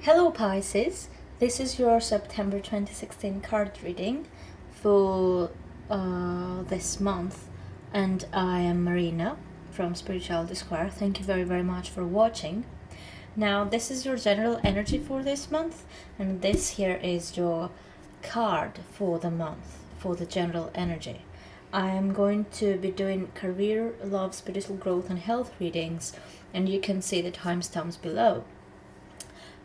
Hello Pisces, this is your September 2016 card reading for this month, and I am Marina from Spirituality Square. Thank you very much for watching. Now this is your general energy for this month, and this here is your card for the month, for the general energy. I am going to be doing career, love, spiritual growth and health readings, and you can see the timestamps below.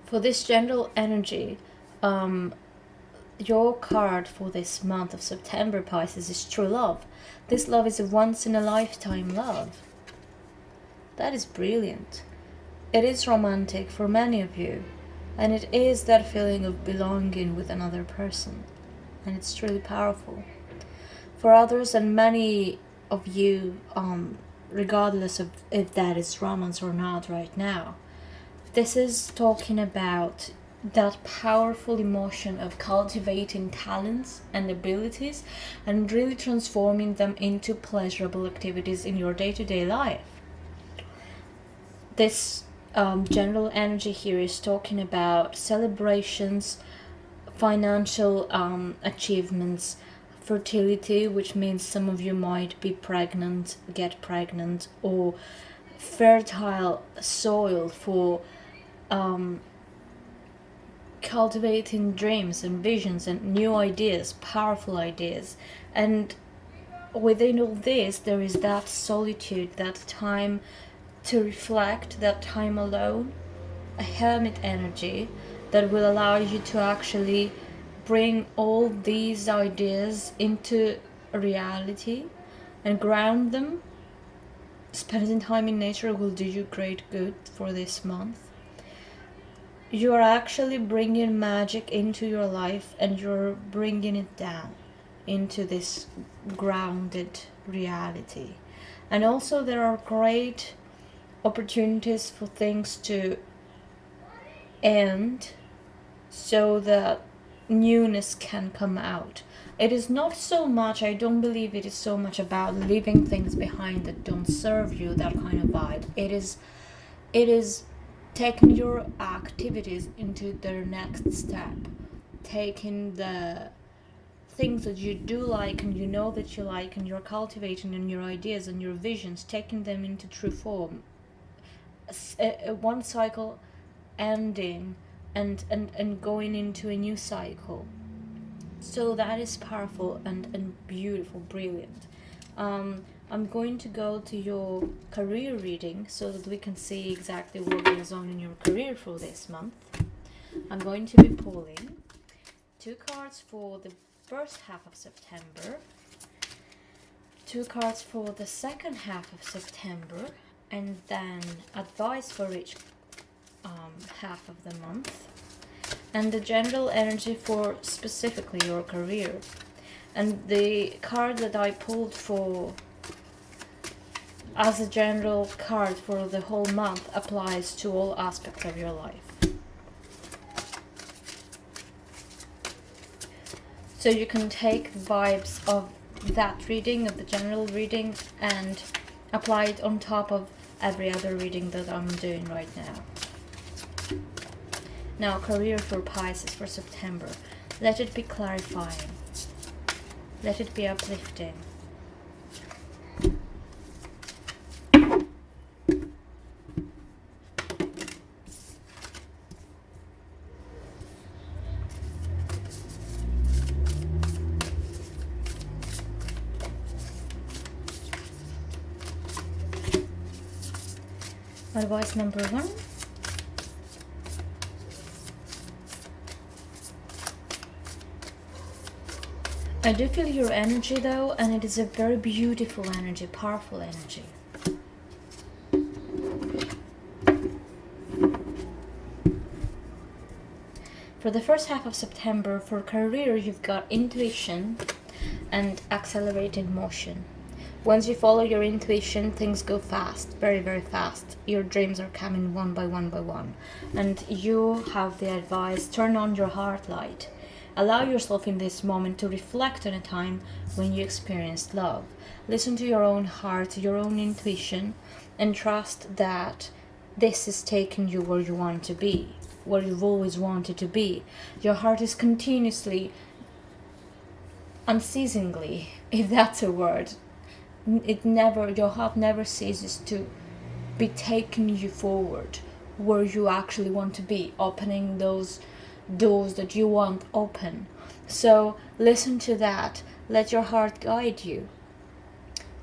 For this general energy, your card for this month of September, Pisces, is true love. This love is a once-in-a-lifetime love. That is brilliant. It is romantic for many of you, and it is that feeling of belonging with another person, and it's truly powerful. For others, and many of you, regardless of if that is romance or not right now, this is talking about that powerful emotion of cultivating talents and abilities and really transforming them into pleasurable activities in your day-to-day life. This general energy here is talking about celebrations, financial achievements, fertility, which means some of you might be pregnant, get pregnant, or fertile soil for cultivating dreams and visions and new ideas, powerful ideas. And within all this, there is that solitude, that time to reflect, that time alone, a hermit energy that will allow you to actually bring all these ideas into reality and ground them. Spending time in nature will do you great good for this month. You are actually bringing magic into your life, and you're bringing it down into this grounded reality. And also there are great opportunities for things to end so that newness can come out. It is not so much, I don't believe it is so much about leaving things behind that don't serve you, that kind of vibe. It is taking your activities into their next step, taking the things that you do like and you know that you like and you're cultivating, and your ideas and your visions, taking them into true form. One cycle ending and going into a new cycle. So that is powerful and beautiful, brilliant. I'm going to go to your career reading so that we can see exactly what goes on in your career for this month. I'm going to be pulling 2 cards for the first half of September, 2 cards for the second half of September, and then advice for each half of the month, and the general energy for specifically your career. And the card that I pulled for as a general card for the whole month applies to all aspects of your life. So you can take vibes of that reading, of the general reading, and apply it on top of every other reading that I'm doing right now. Now, career for Pisces for September. Let it be clarifying. Let it be uplifting. Advice number 1. I do feel your energy though, and it is a very beautiful energy, powerful energy. For the first half of September, for career, you've got intuition and accelerated motion. Once you follow your intuition, things go fast, very fast. Your dreams are coming one by one. And you have the advice, turn on your heart light. Allow yourself in this moment to reflect on a time when you experienced love. Listen to your own heart, your own intuition, and trust that this is taking you where you want to be. what you've always wanted to be. Your heart is continuously, unceasingly, if that's a word, your heart never ceases to be taking you forward where you actually want to be, opening those doors that you want open. So listen to that. Let your heart guide you.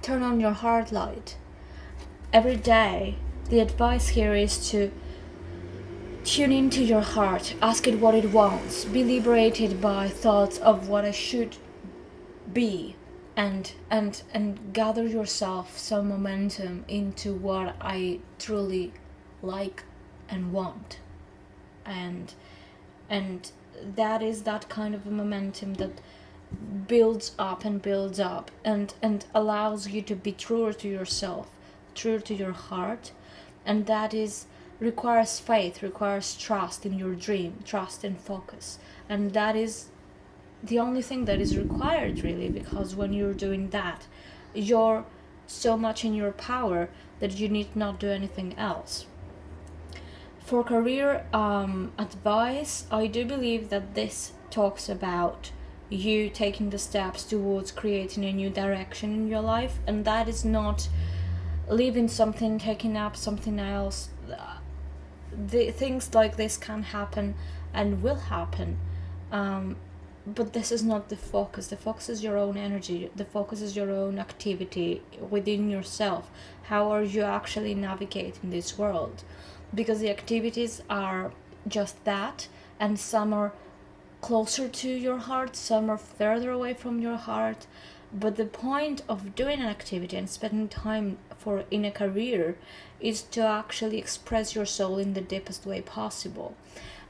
Turn on your heart light. Every day, the advice here is to tune into your heart, ask it what it wants, be liberated by thoughts of what I should be, and gather yourself some momentum into what I truly like and want. And that is that kind of a momentum that builds up and allows you to be truer to yourself, truer to your heart. And that is requires faith, requires trust in your dream, trust and focus. And that is the only thing that is required, really, because when you're doing that, you're so much in your power that you need not do anything else. For career advice, I do believe that this talks about you taking the steps towards creating a new direction in your life, and that is not leaving something, taking up something else. The things like this can happen and will happen, but this is not the focus. The focus is your own energy. The focus is your own activity within yourself. How are you actually navigating this world? Because the activities are just that, and some are closer to your heart, some are further away from your heart. But the point of doing an activity and spending time in a career is to actually express your soul in the deepest way possible.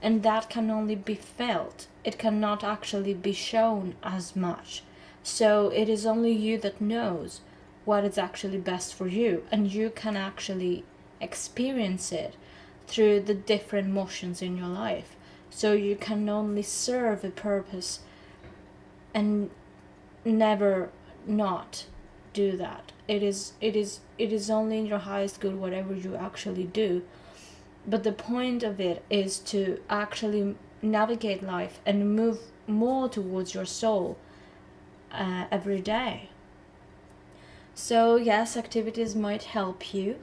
And that can only be felt. It cannot actually be shown as much. So it is only you that knows what is actually best for you, and you can actually experience it through the different motions in your life. So you can only serve a purpose and never not do that. It is only in your highest good whatever you actually do. But the point of it is to actually navigate life and move more towards your soul every day. So yes, activities might help you,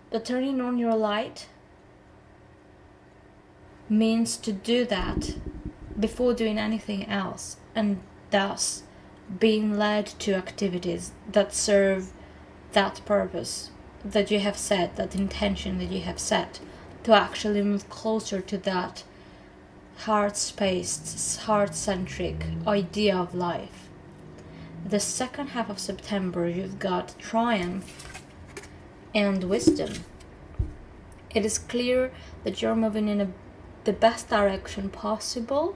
but turning on your light means to do that before doing anything else, and thus being led to activities that serve that purpose that you have set, that intention that you have set, to actually move closer to that heart-spaced, heart-centric idea of life. The second half of September, you've got triumph and wisdom. It is clear that you're moving in the best direction possible.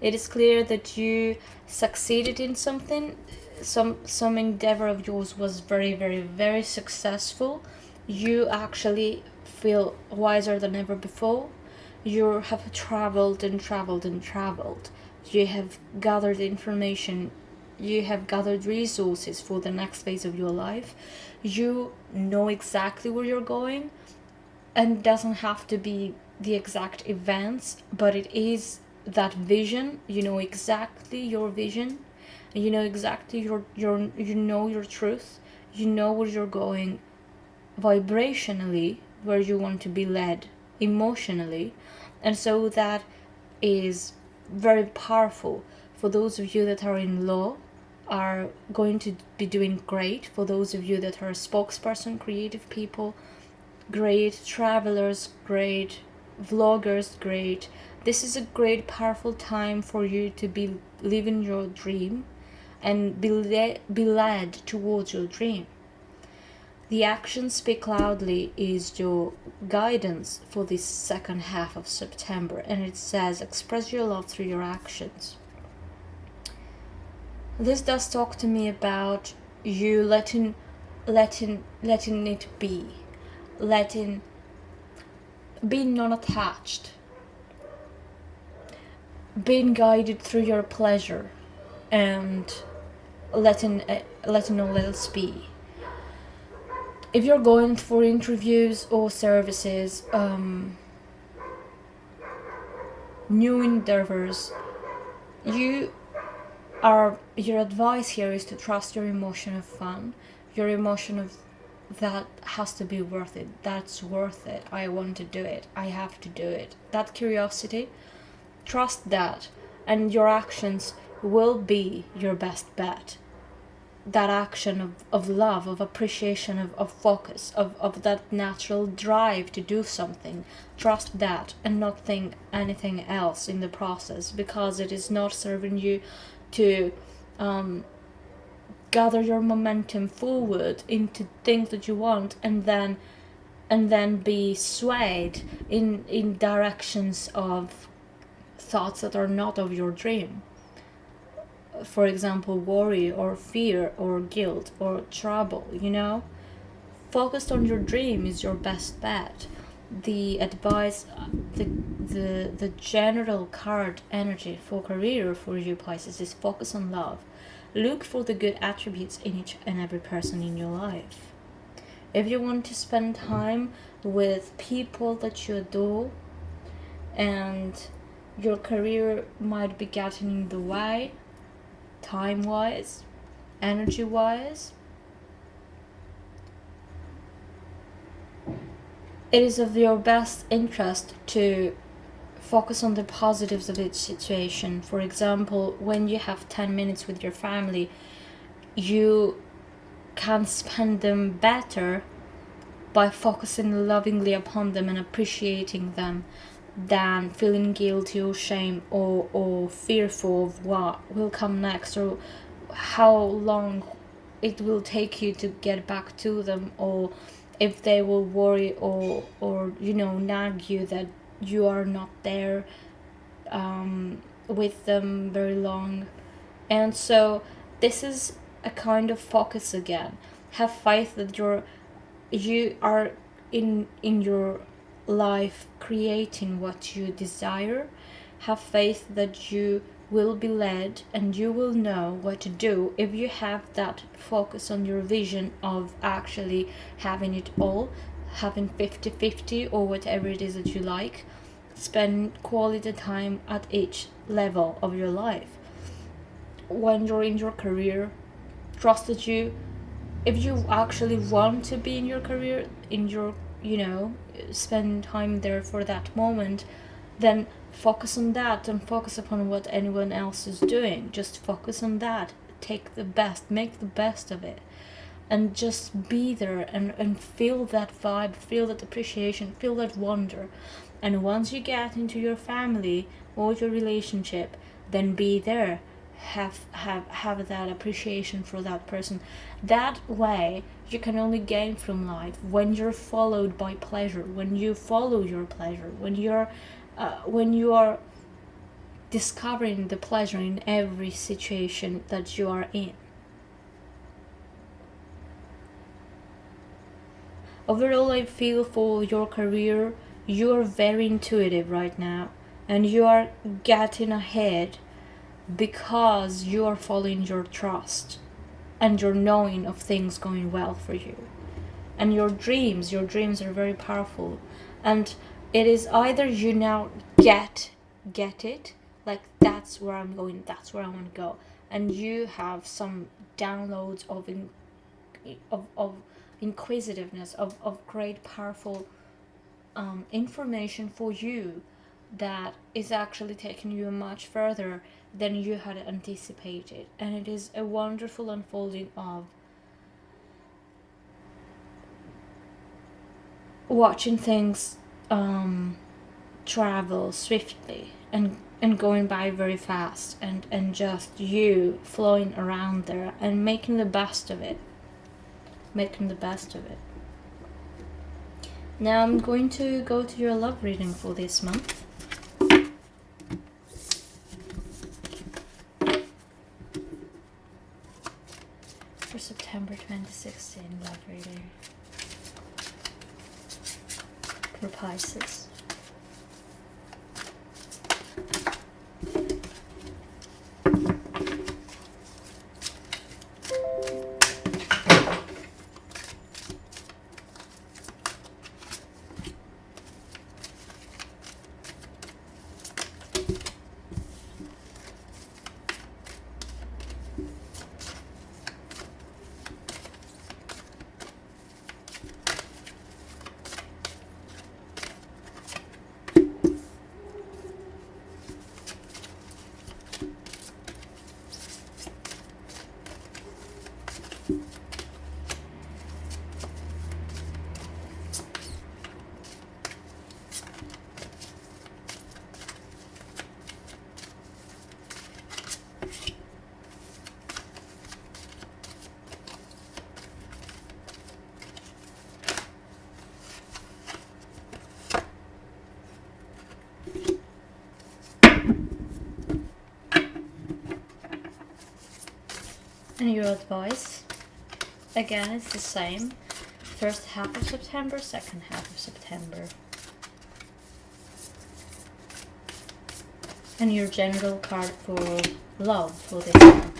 It is clear that you succeeded in something. Some endeavor of yours was very, very, very successful. You actually feel wiser than ever before. You have traveled and traveled and traveled. You have gathered information. You have gathered resources for the next phase of your life. You know exactly where you're going, and it doesn't have to be the exact events, but it is that vision. You know exactly your vision. You know exactly your you know your truth. You know where you're going vibrationally, where you want to be led emotionally. And so that is very powerful. For those of you that are in law, are going to be doing great. For those of you that are spokesperson, creative people, great. Travelers, great. Vloggers, great. This is a great, powerful time for you to be living your dream and be led towards your dream. The actions speak loudly is your guidance for this second half of September, and it says express your love through your actions. This does talk to me about you letting it be, being non-attached, being guided through your pleasure, and letting all else be. If you're going for interviews or services, new endeavors. Your advice here is to trust your emotion of fun, your emotion of that has to be worth it. That's worth it. I want to do it. I have to do it. That curiosity, trust that, and your actions will be your best bet. That action of love, of appreciation, of focus, of that natural drive to do something. Trust that and not think anything else in the process, because it is not serving you to gather your momentum forward into things that you want, and then be swayed in directions of thoughts that are not of your dream. For example, worry or fear or guilt or trouble, focused on your dream is your best bet. The advice, the general card energy for career for you Pisces is focus on love. Look for the good attributes in each and every person in your life. If you want to spend time with people that you adore, and your career might be getting in the way, time-wise, energy-wise, it is of your best interest to focus on the positives of each situation. For example, when you have 10 minutes with your family, you can spend them better by focusing lovingly upon them and appreciating them, than feeling guilty or shame or fearful of what will come next, or how long it will take you to get back to them, or if they will worry or nag you that you are not there with them very long. And so this is a kind of focus again. Have faith that you are in your life creating what you desire. Have faith that you will be led and you will know what to do if you have that focus on your vision of actually having it all, having 50-50 or whatever it is that you like. Spend quality time at each level of your life. When you're in your career, trust that if you actually want to be in your career, in your spend time there for that moment, then focus on that and focus upon what anyone else is doing. Just focus on that. Make the best of it, and just be there and feel that vibe, feel that appreciation, feel that wonder. And once you get into your family or your relationship, then be there. Have that appreciation for that person. That way you can only gain from life when you're followed by pleasure, when you follow your pleasure, when you are discovering the pleasure in every situation that you are in. Overall, I feel for your career, you are very intuitive right now, and you are getting ahead because you are following your trust and your knowing of things going well for you. And your dreams are very powerful, and it is either you now get it, like that's where I'm going, that's where I want to go, and you have some downloads of inquisitiveness, of great powerful information for you that is actually taking you much further than you had anticipated. And it is a wonderful unfolding of watching things travel swiftly and going by very fast, and just you flowing around there and making the best of it. Now I'm going to go to your love reading for this month. For September 2016 love reading for Pisces. And your advice, again, it's the same. First half of September, second half of September. And your general card for love for this month.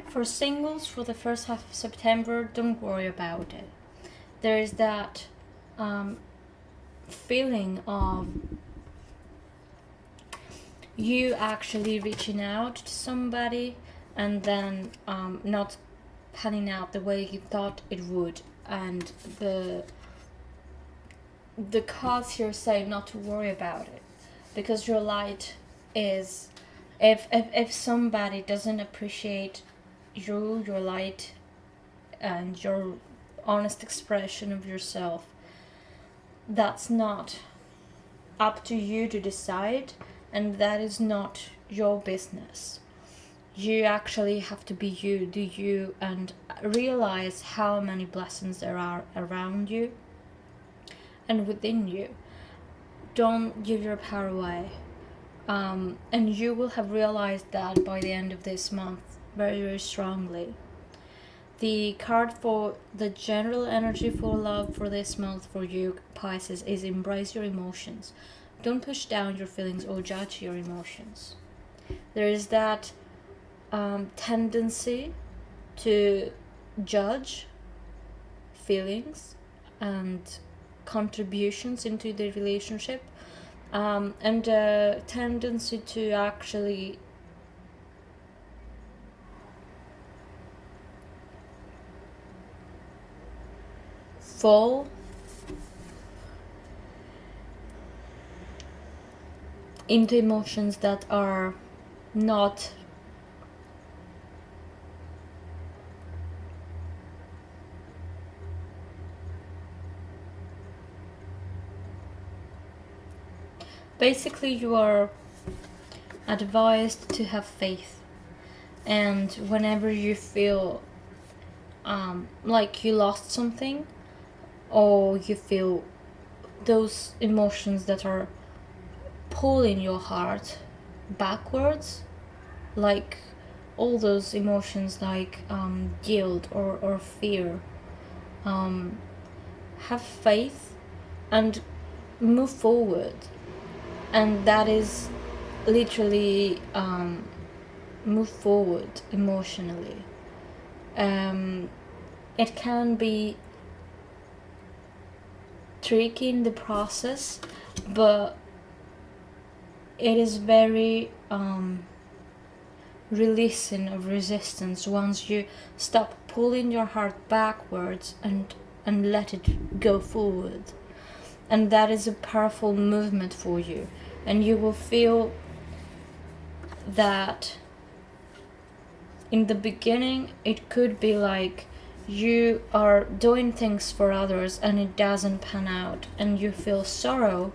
For singles, for the first half of September, don't worry about it. There is that feeling of you actually reaching out to somebody and then not panning out the way you thought it would, and the cards here say not to worry about it, because your light is, if somebody doesn't appreciate your light and your honest expression of yourself, that's not up to you to decide, and that is not your business. You actually have to be you, do you, and realize how many blessings there are around you and within you. Don't give your power away, and you will have realized that by the end of this month very, very strongly. The card for the general energy for love for this month for you, Pisces, is embrace your emotions. Don't push down your feelings or judge your emotions. There is that tendency to judge feelings and contributions into the relationship, and a tendency to actually fall into emotions that are not basically. You are advised to have faith, and whenever you feel like you lost something, or you feel those emotions that are pulling your heart backwards, like all those emotions like guilt or fear, have faith and move forward. And that is literally move forward emotionally. It can be tricky in the process, but it is very releasing of resistance once you stop pulling your heart backwards and let it go forward. And that is a powerful movement for you, and you will feel that in the beginning it could be like you are doing things for others and it doesn't pan out and you feel sorrow,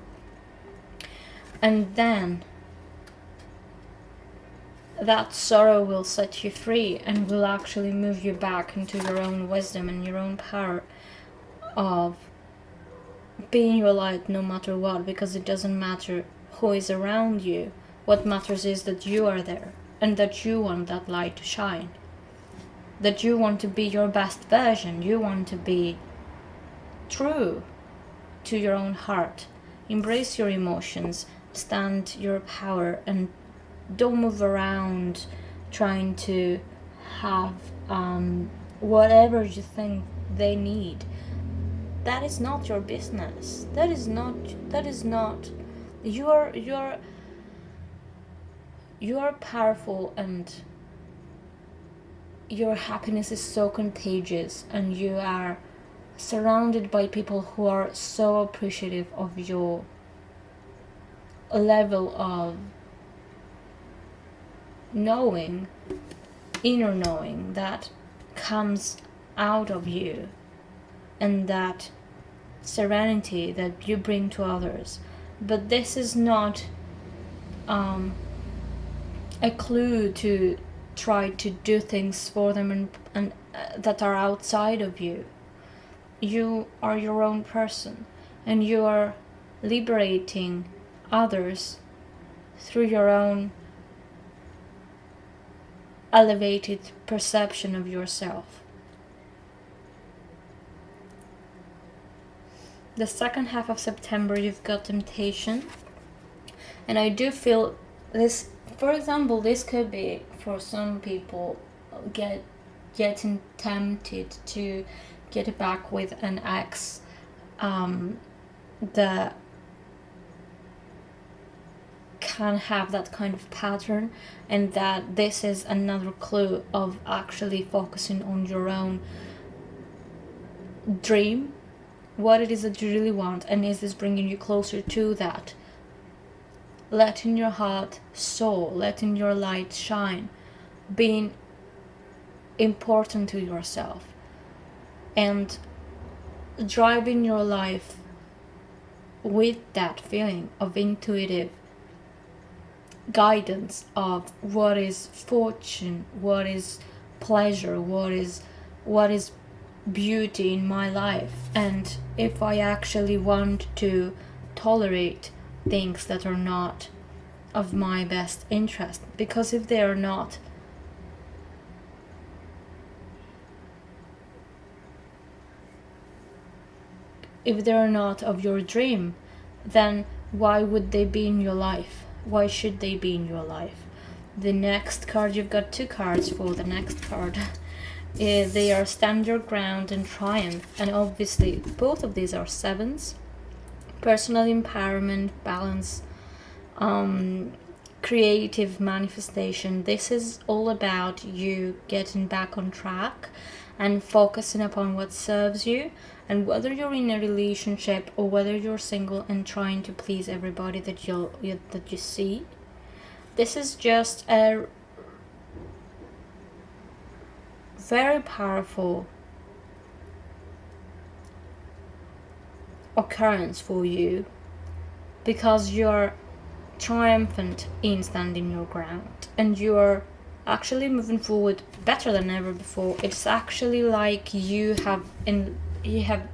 and then that sorrow will set you free and will actually move you back into your own wisdom and your own power of being your light no matter what, because it doesn't matter who is around you. What matters is that you are there and that you want that light to shine, that you want to be your best version, you want to be true to your own heart. Embrace your emotions, stand your power, and don't move around trying to have whatever you think they need. That is not your business. That is not you're powerful, and your happiness is so contagious, and you are surrounded by people who are so appreciative of your level of knowing inner knowing that comes out of you, and that serenity that you bring to others. But this is not a clue to try to do things for them and that are outside of you. You are your own person, and you are liberating others through your own elevated perception of yourself. The second half of September, you've got temptation, and I do feel this. For example, this could be for some people getting tempted to get back with an ex that can have that kind of pattern, and that this is another clue of actually focusing on your own dream, what it is that you really want, and is this bringing you closer to that, letting your heart soar, letting your light shine, being important to yourself, and driving your life with that feeling of intuitive guidance of what is fortune, what is pleasure, what is beauty in my life, and if I actually want to tolerate things that are not of my best interest. Because if they are not, of your dream, then why would they be in your life? Why should they be in your life? The next card, you've got two cards for the next card. They are Stand Your Ground and Triumph, and obviously both of these are sevens. Personal empowerment, balance, creative manifestation. This is all about you getting back on track and focusing upon what serves you. And whether you're in a relationship or whether you're single and trying to please everybody that you see, this is just a very powerful occurrence for you, because you're triumphant in standing your ground and you're actually moving forward better than ever before. It's actually like you have an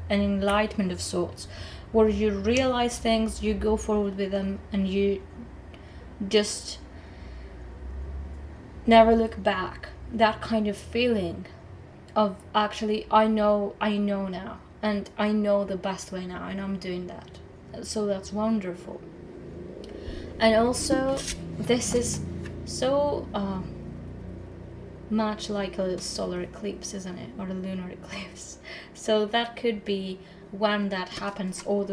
enlightenment of sorts, where you realize things, you go forward with them, and you just never look back. That kind of feeling of actually I know now, and I know the best way now, and I'm doing that. So that's wonderful. And also, this is so much like a solar eclipse, isn't it? Or a lunar eclipse. So that could be when that happens, or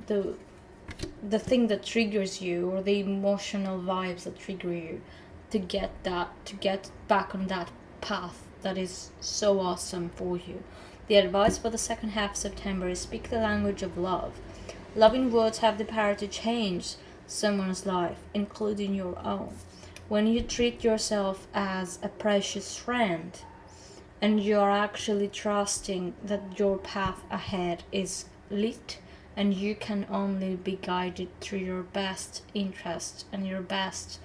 the thing that triggers you, or the emotional vibes that trigger you to get back on that path that is so awesome for you. The advice for the second half of September is speak the language of love. Loving words have the power to change someone's life, including your own. When you treat yourself as a precious friend, and you're actually trusting that your path ahead is lit, and you can only be guided through your best interests and your best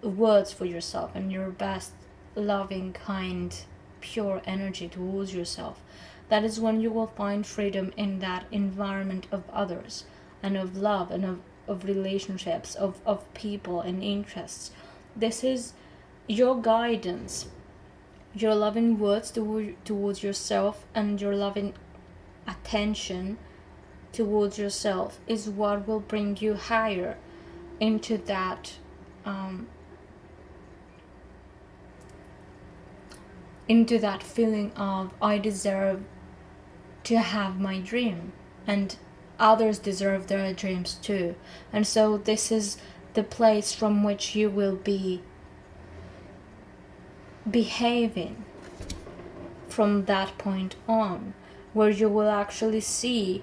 words for yourself and your best loving, kind, pure energy towards yourself, that is when you will find freedom in that environment of others, and of love, and of relationships, of people and interests. This is your guidance, your loving words towards yourself, and your loving attention towards yourself is what will bring you higher into that feeling of I deserve to have my dream, and others deserve their dreams too. And so this is the place from which you will be behaving from that point on, where you will actually see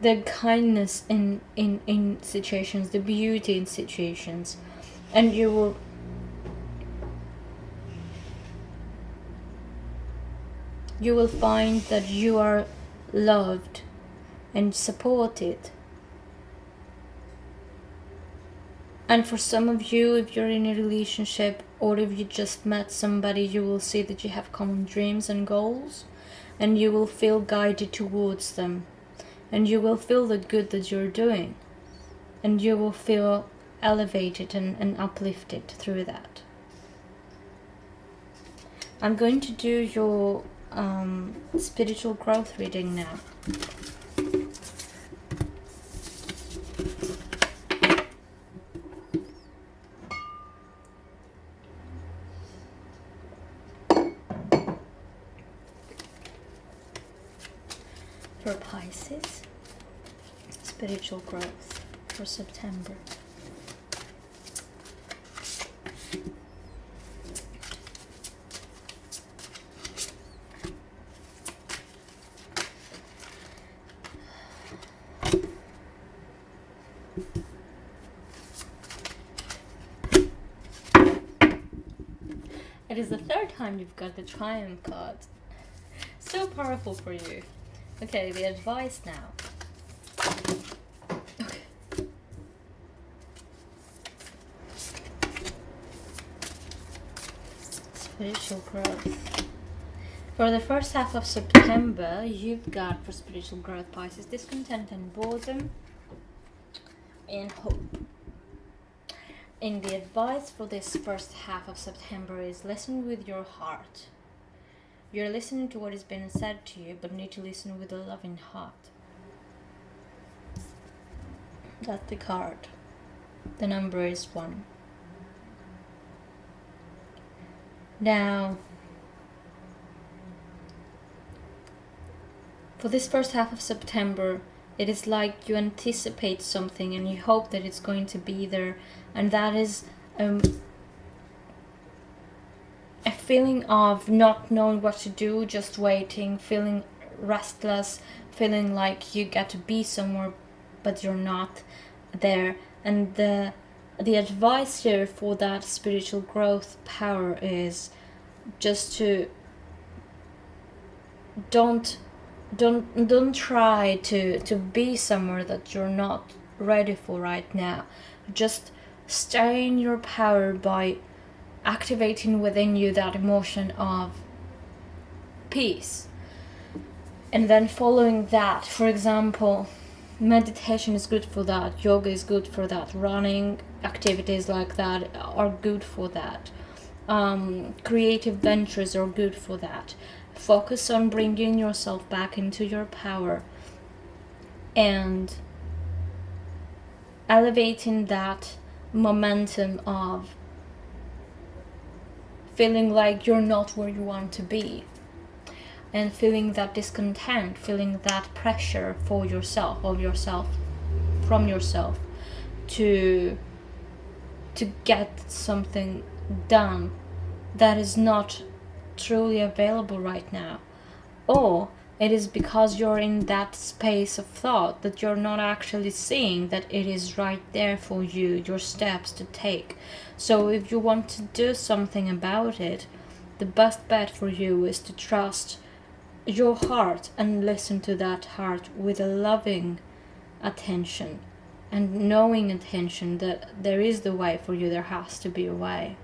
the kindness in situations, the beauty in situations, and you will You will find that you are loved and supported. And for some of you, if you're in a relationship or if you just met somebody, you will see that you have common dreams and goals, and you will feel guided towards them, and you will feel the good that you're doing, and you will feel elevated and uplifted through that. I'm going to do your spiritual growth reading now. For Pisces, spiritual growth for September. It is the third time you've got the Triumph card. So powerful for you. Okay, the advice now. Okay. Spiritual growth. For the first half of September, you've got for spiritual growth, Pisces, discontent and boredom and hope. And the advice for this first half of September is listen with your heart. You're listening to what is being said to you, but need to listen with a loving heart. That's the card. The number is 1. Now, for this first half of September, it is like you anticipate something and you hope that it's going to be there, and that is a feeling of not knowing what to do, just waiting, feeling restless, feeling like you get to be somewhere but you're not there. And the advice here for that spiritual growth power is just to don't try to be somewhere that you're not ready for right now. Just stay in your power by activating within you that emotion of peace, and then following that. For example, meditation is good for that, yoga is good for that, running activities like that are good for that, creative ventures are good for that. Focus on bringing yourself back into your power and elevating that momentum of feeling like you're not where you want to be, and feeling that discontent, feeling that pressure for yourself, from yourself to get something done that is not truly available right now. Or it is because you're in that space of thought that you're not actually seeing that it is right there for you, your steps to take. So if you want to do something about it, the best bet for you is to trust your heart and listen to that heart with a loving attention and knowing attention that there is the way for you, there has to be a way.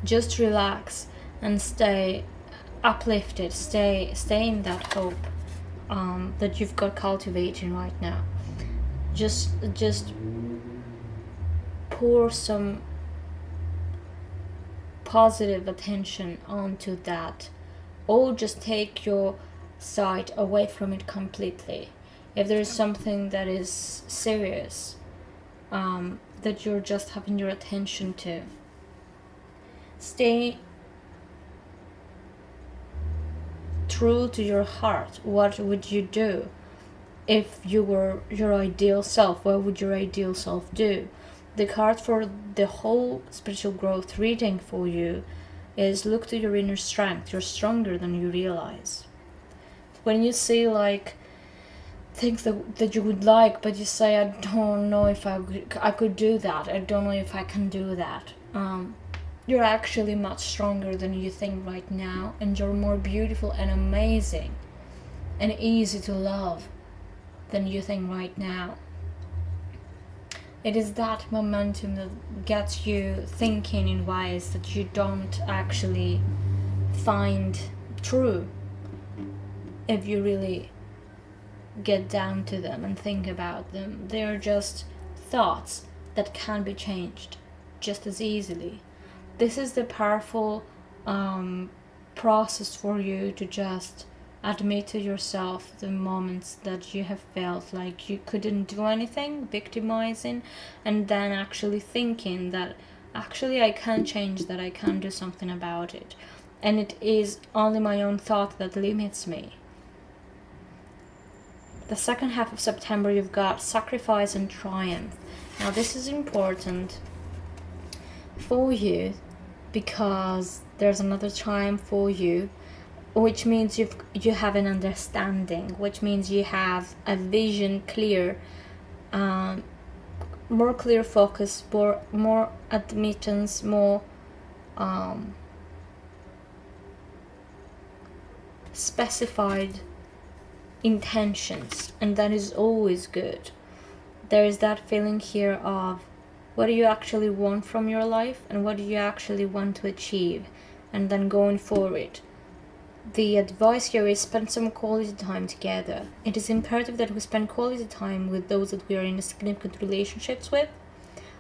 Just relax and stay uplifted, stay in that hope that you've got cultivating right now. Just pour some positive attention onto that, or just take your sight away from it completely. If there is something that is serious that you're just having your attention to, stay true to your heart. What would you do if you were your ideal self? What would your ideal self do? The card for the whole spiritual growth reading for you is look to your inner strength. You're stronger than you realize. When you see like things that you would like, but you say, I don't know if I could do that, I don't know if I can do that, you're actually much stronger than you think right now, and you're more beautiful and amazing and easy to love than you think right now. It is that momentum that gets you thinking in ways that you don't actually find true if you really get down to them and think about them. They're just thoughts that can be changed just as easily. This is the powerful process for you to just admit to yourself the moments that you have felt like you couldn't do anything, victimizing, and then actually thinking that actually I can change that, I can do something about it. And it is only my own thought that limits me. The second half of September, you've got sacrifice and triumph. Now this is important for you because there's another triumph for you, which means you have an understanding, which means you have a vision clear, more clear focus, more admittance, more specified intentions, and that is always good. There is that feeling here of what do you actually want from your life and what do you actually want to achieve, and then going for it. The advice here is spend some quality time together. It is imperative that we spend quality time with those that we are in significant relationships with,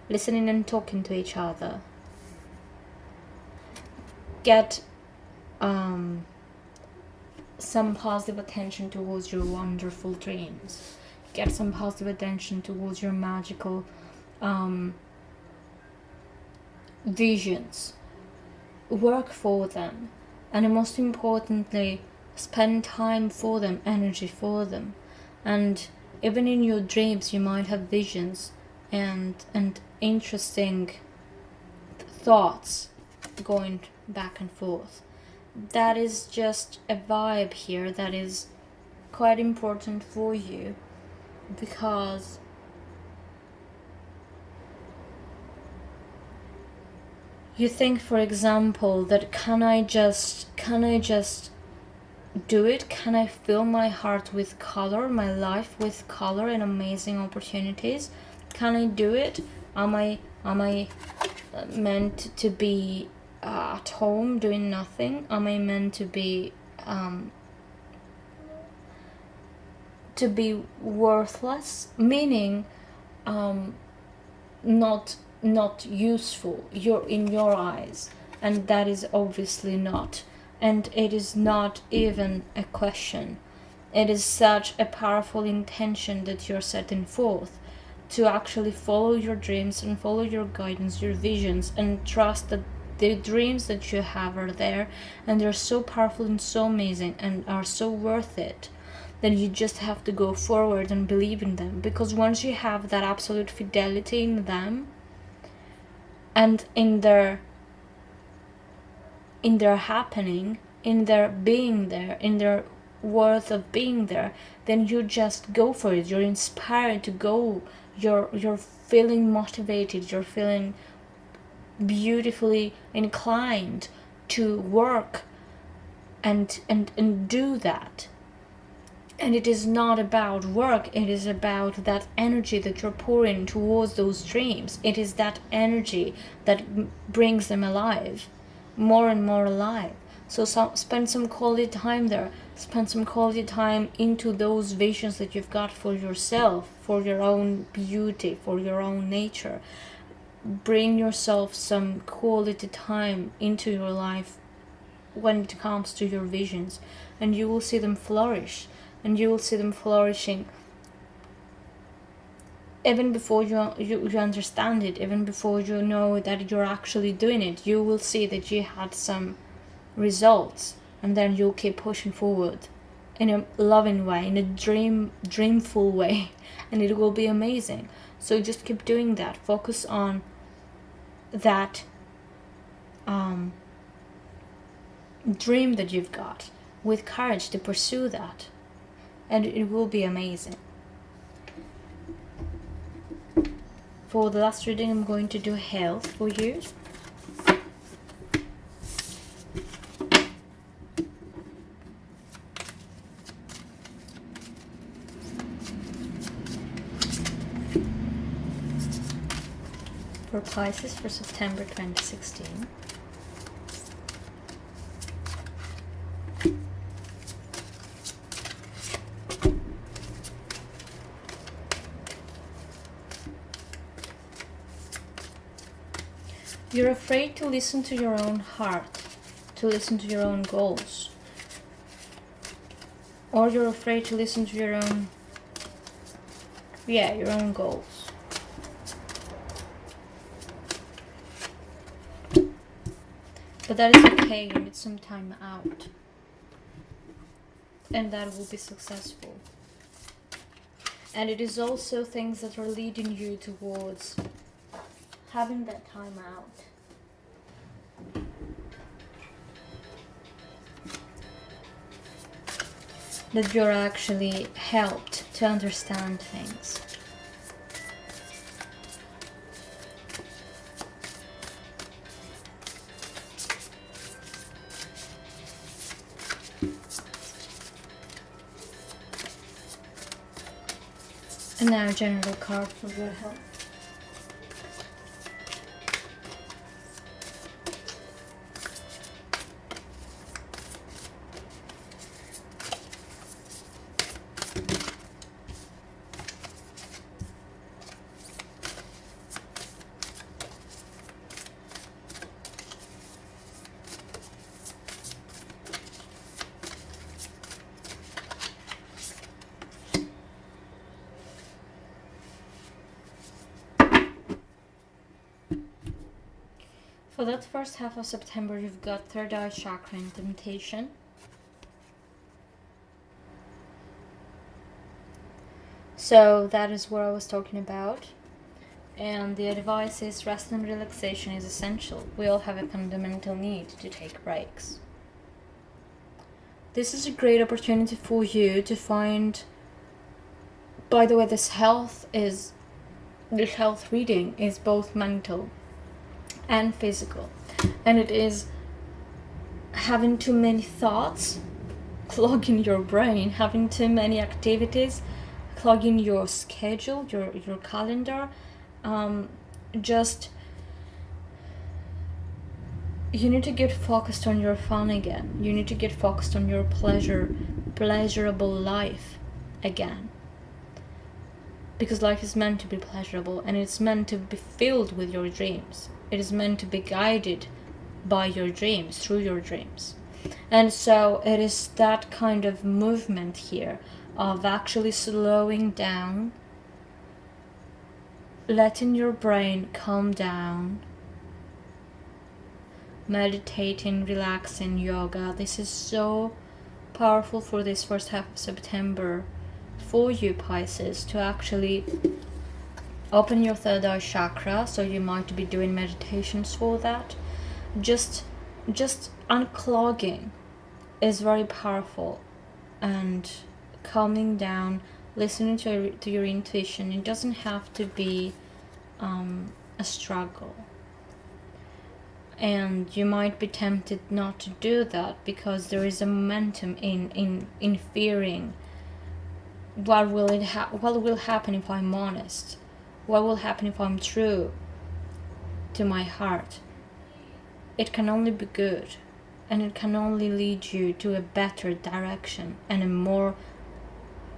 listening and talking to each other. Get some positive attention towards your wonderful dreams. Get some positive attention towards your magical visions. Work for them. And most importantly, spend time for them, energy for them. And even in your dreams, you might have visions and interesting thoughts going back and forth. That is just a vibe here that is quite important for you, because you think, for example, that can I just do it? Can I fill my heart with color, my life with color and amazing opportunities? Can I do it? Am I meant to be at home doing nothing? Am I meant to be worthless, meaning not useful in your eyes? And that is obviously not, and it is not even a question. It is such a powerful intention that you're setting forth to actually follow your dreams and follow your guidance, your visions, and trust that the dreams that you have are there and they're so powerful and so amazing and are so worth it. Then you just have to go forward and believe in them, because once you have that absolute fidelity in them and in their happening, in their being there, in their worth of being there, then you just go for it. You're inspired to go. You're feeling motivated. You're feeling beautifully inclined to work and do that. And it is not about work, it is about that energy that you're pouring towards those dreams. It is that energy that brings them alive, more and more alive. So spend some quality time there. Spend some quality time into those visions that you've got for yourself, for your own beauty, for your own nature. Bring yourself some quality time into your life when it comes to your visions, and you will see them flourish. And you will see them flourishing even before you understand it, even before you know that you're actually doing it. You will see that you had some results, and then you'll keep pushing forward in a loving way, in a dreamful way, and it will be amazing. So just keep doing that. Focus on that dream that you've got with courage to pursue that, and it will be amazing. For the last reading, I'm going to do health for you. for Pisces for September 2016. You're afraid to listen to your own heart, to listen to your own goals. Or you're afraid to listen to your own, your own goals. But that is okay, you need some time out. And that will be successful. And it is also things that are leading you towards having that time out. That you're actually helped to understand things. And now a general card for your health. For that first half of September, you've got third eye chakra and temptation. So that is what I was talking about. And the advice is rest and relaxation is essential. We all have a fundamental need to take breaks. This is a great opportunity for you to find, by the way, this health reading is both mental and physical, and it is having too many thoughts clogging your brain, having too many activities clogging your schedule, your calendar. Just you need to get focused on your fun again. You need to get focused on your pleasurable life again, because life is meant to be pleasurable, and it's meant to be filled with your dreams. It is meant to be guided by your dreams, through your dreams. And so it is that kind of movement here of actually slowing down, letting your brain calm down, meditating, relaxing, yoga. This is so powerful for this first half of September for you, Pisces, to actually open your third eye chakra. So you might be doing meditations for that. Just unclogging is very powerful, and calming down, listening to your intuition. It doesn't have to be a struggle, and you might be tempted not to do that because there is a momentum in fearing what will happen if I'm honest. What will happen if I'm true to my heart? It can only be good, and it can only lead you to a better direction and a more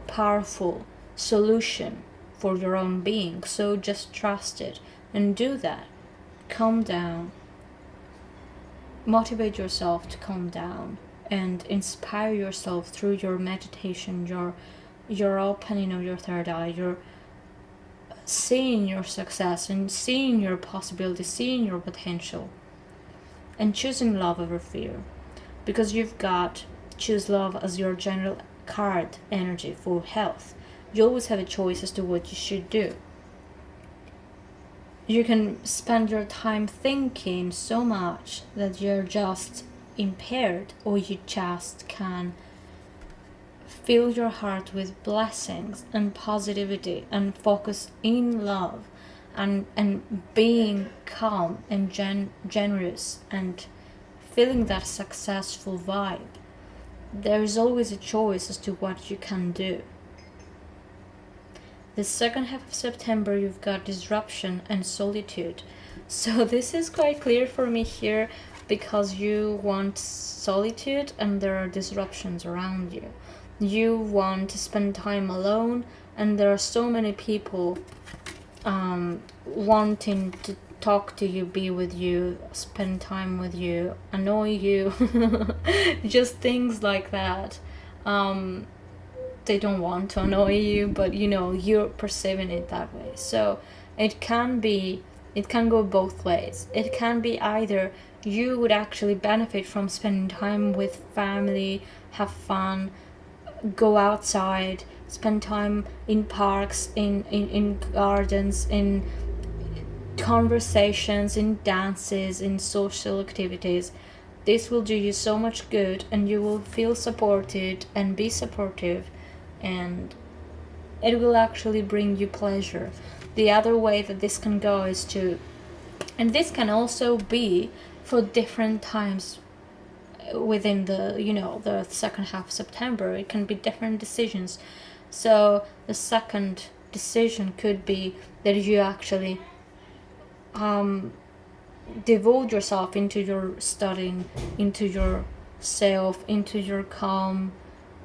powerful solution for your own being. So just trust it and do that. Calm down. Motivate yourself to calm down and inspire yourself through your meditation, your opening of your third eye, your seeing your success and seeing your possibility, seeing your potential, and choosing love over fear, because you've got choose love as your general card energy for health. You always have a choice as to what you should do. You can spend your time thinking so much that you're just impaired, or you just can fill your heart with blessings and positivity and focus in love and being calm and generous and feeling that successful vibe. There is always a choice as to what you can do. The second half of September, you've got disruption and solitude. So this is quite clear for me here, because you want solitude and there are disruptions around you. You want to spend time alone, and there are so many people wanting to talk to you, be with you, spend time with you, annoy you, just things like that. They don't want to annoy you, but you're perceiving it that way. So it can go both ways. It can be either you would actually benefit from spending time with family, have fun, go outside, spend time in parks, in gardens, in conversations, in dances, in social activities. This will do you so much good, and you will feel supported and be supportive, and it will actually bring you pleasure. The other way that this can go is to, and this can also be for different times within the second half of September. It can be different decisions. So the second decision could be that you actually devote yourself into your studying, into yourself, into your calm,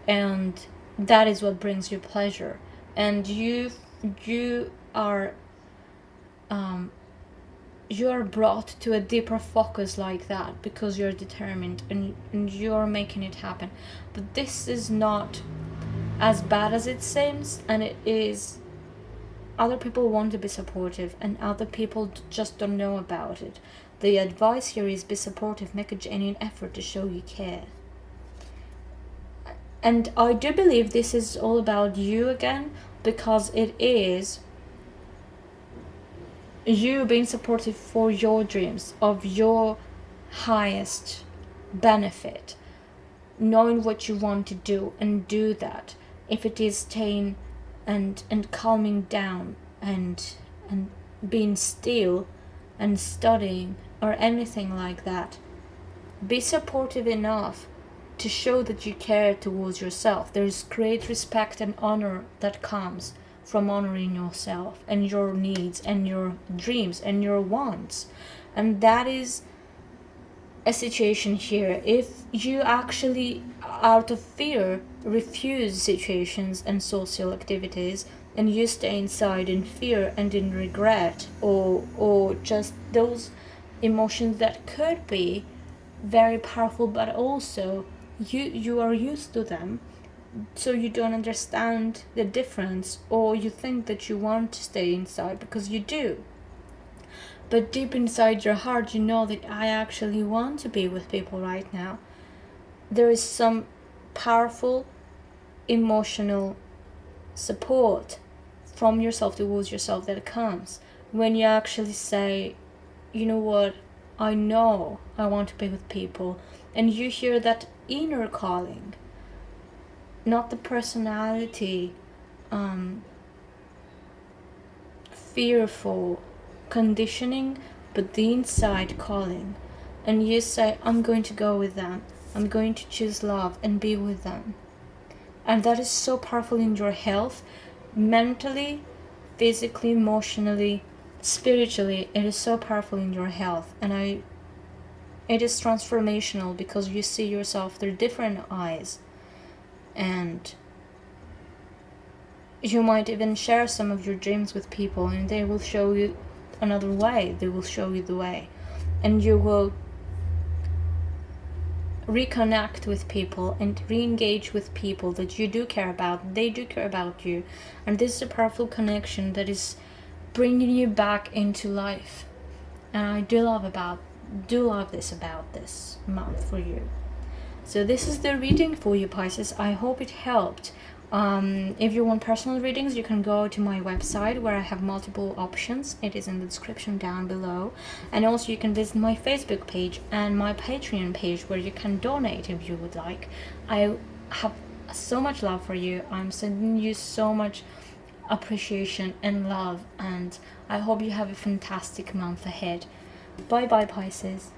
and that is what brings you pleasure. And you are you are brought to a deeper focus like that, because you're determined and you're making it happen. But this is not as bad as it seems, and it is. Other people want to be supportive, and other people just don't know about it. The advice here is be supportive, make a genuine effort to show you care. And I do believe this is all about you again, because it is you being supportive for your dreams, of your highest benefit, knowing what you want to do and do that. If it is staying and calming down and being still and studying or anything like that, be supportive enough to show that you care towards yourself. There is great respect and honor that comes from honoring yourself and your needs and your dreams and your wants. And that is a situation here. If you actually, out of fear, refuse situations and social activities, and you stay inside in fear and in regret, or just those emotions that could be very powerful, but also you are used to them, so you don't understand the difference, or you think that you want to stay inside because you do. But deep inside your heart, you know that I actually want to be with people right now. There is some powerful emotional support from yourself towards yourself that comes when you actually say, you know what, I know I want to be with people. And you hear that inner calling, not the personality, fearful conditioning, but the inside calling. And you say, I'm going to go with them. I'm going to choose love and be with them. And that is so powerful in your health, mentally, physically, emotionally, spiritually. It is so powerful in your health. And it is transformational, because you see yourself through different eyes. And you might even share some of your dreams with people, and they will show you another way. They will show you the way. And you will reconnect with people and re-engage with people that you do care about. They do care about you. And this is a powerful connection that is bringing you back into life. And I do love this about this month for you. So this is the reading for you, Pisces. I hope it helped. If you want personal readings, you can go to my website where I have multiple options. It is in the description down below. And also you can visit my Facebook page and my Patreon page, where you can donate if you would like. I have so much love for you. I'm sending you so much appreciation and love, and I hope you have a fantastic month ahead. Bye bye, Pisces.